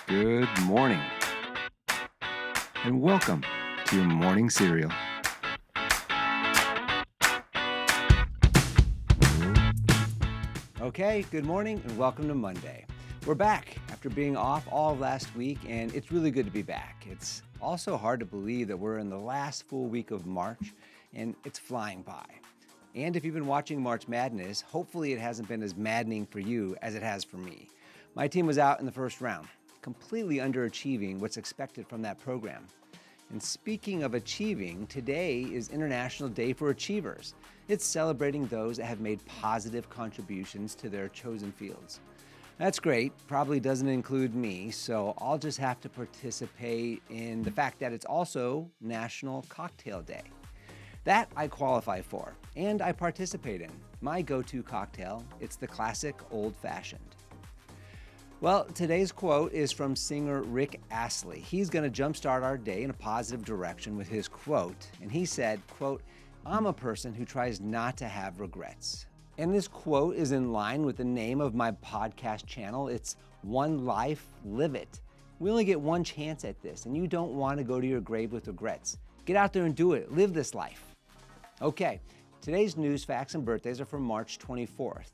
Good morning, and welcome to your morning cereal. Okay, good morning and welcome to Monday. We're back after being off all of last week, and it's really good to be back. It's also hard to believe that we're in the last full week of March, and it's flying by. And if you've been watching March Madness, hopefully it hasn't been as maddening for you as it has for me. My team was out in the first round, completely underachieving what's expected from that program. And speaking of achieving, today is International Day for Achievers. It's celebrating those that have made positive contributions to their chosen fields. That's great, probably doesn't include me, so I'll just have to participate in the fact that it's also National Cocktail Day. That I qualify for, and I participate in. My go-to cocktail, it's the classic old-fashioned. Well, today's quote is from singer Rick Astley. He's going to jumpstart our day in a positive direction with his quote. And he said, quote, "I'm a person who tries not to have regrets." And this quote is in line with the name of my podcast channel. It's One Life, Live It. We only get one chance at this, and you don't want to go to your grave with regrets. Get out there and do it. Live this life. Okay, today's news, facts, and birthdays are from March 24th.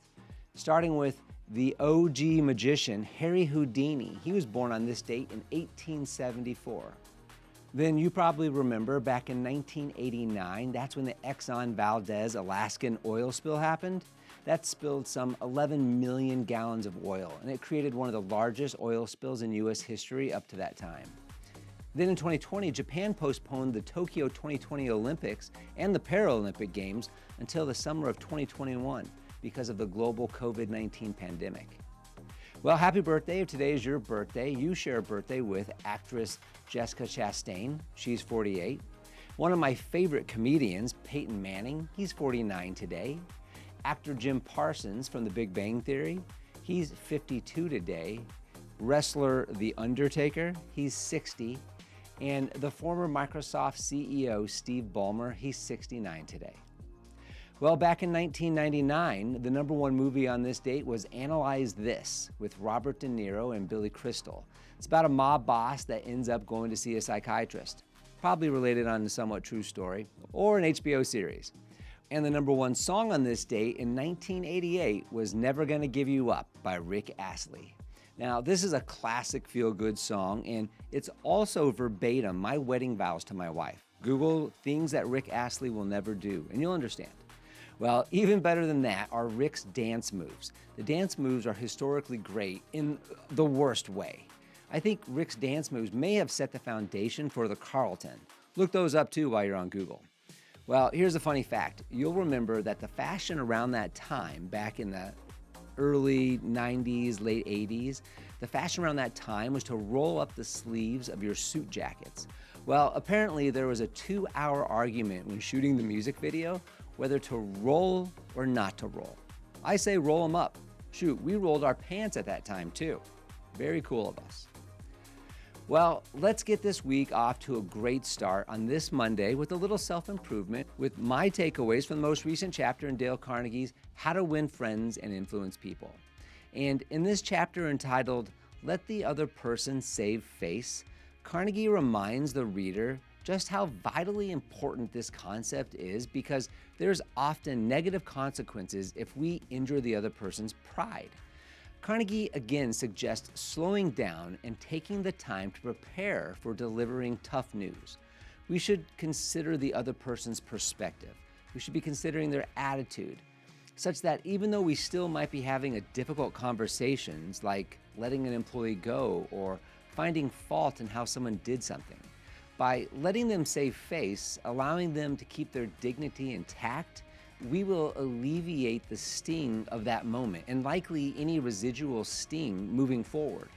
Starting with the OG magician, Harry Houdini. He was born on this date in 1874. Then you probably remember back in 1989, that's when the Exxon Valdez Alaskan oil spill happened. That spilled some 11 million gallons of oil, and it created one of the largest oil spills in U.S. history up to that time. Then in 2020, Japan postponed the Tokyo 2020 Olympics and the Paralympic Games until the summer of 2021. Because of the global COVID-19 pandemic. Well, happy birthday if today is your birthday. You share a birthday with actress Jessica Chastain. She's 48. One of my favorite comedians, Peyton Manning, he's 49 today. Actor Jim Parsons from The Big Bang Theory, he's 52 today. Wrestler The Undertaker, he's 60. And the former Microsoft CEO, Steve Ballmer, he's 69 today. Well, back in 1999, the number one movie on this date was Analyze This with Robert De Niro and Billy Crystal. It's about a mob boss that ends up going to see a psychiatrist, probably related on a somewhat true story, or an HBO series. And the number one song on this date in 1988 was Never Gonna Give You Up by Rick Astley. Now, this is a classic feel-good song, and it's also verbatim my wedding vows to my wife. Google things that Rick Astley will never do, and you'll understand. Well, even better than that are Rick's dance moves. The dance moves are historically great in the worst way. I think Rick's dance moves may have set the foundation for the Carlton. Look those up too while you're on Google. Well, here's a funny fact. You'll remember that the fashion around that time, back in the early 90s, late 80s, the fashion around that time was to roll up the sleeves of your suit jackets. Well, apparently there was a 2-hour argument when shooting the music video whether to roll or not to roll. I say roll them up. Shoot, we rolled our pants at that time too. Very cool of us. Well, let's get this week off to a great start on this Monday with a little self-improvement with my takeaways from the most recent chapter in Dale Carnegie's How to Win Friends and Influence People. And in this chapter entitled, Let the Other Person Save Face, Carnegie reminds the reader just how vitally important this concept is because there's often negative consequences if we injure the other person's pride. Carnegie again suggests slowing down and taking the time to prepare for delivering tough news. We should consider the other person's perspective. We should be considering their attitude, such that even though we still might be having a difficult conversations like letting an employee go or finding fault in how someone did something, by letting them save face, allowing them to keep their dignity intact, we will alleviate the sting of that moment and likely any residual sting moving forward.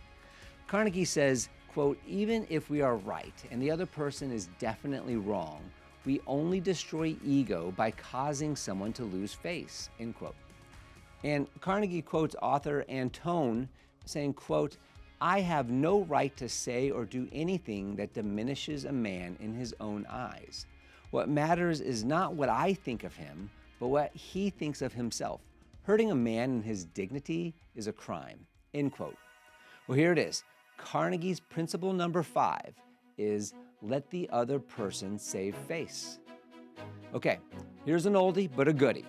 Carnegie says, quote, even if we are right and the other person is definitely wrong, we only destroy ego by causing someone to lose face, end quote. And Carnegie quotes author Antone saying, quote, I have no right to say or do anything that diminishes a man in his own eyes. What matters is not what I think of him, but what he thinks of himself. Hurting a man in his dignity is a crime, end quote. Well, here it is. Carnegie's principle number 5 is let the other person save face. Okay, here's an oldie but a goodie.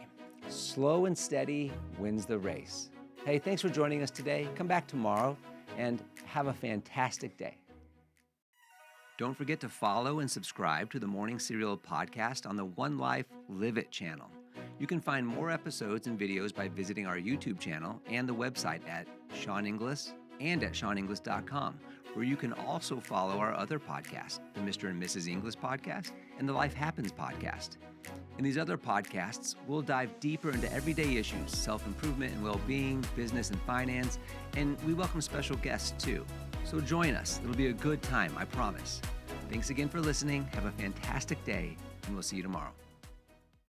Slow and steady wins the race. Hey, thanks for joining us today. Come back tomorrow and have a fantastic day. Don't forget to follow and subscribe to the Morning Serial podcast on the One Life Live It channel. You can find more episodes and videos by visiting our YouTube channel and the website at Sean Inglis and at SeanInglis.com, where you can also follow our other podcasts, the Mr. and Mrs. Inglis podcast and the Life Happens podcast. In these other podcasts, we'll dive deeper into everyday issues, self-improvement and well-being, business and finance, and we welcome special guests too. So join us. It'll be a good time, I promise. Thanks again for listening. Have a fantastic day, and we'll see you tomorrow.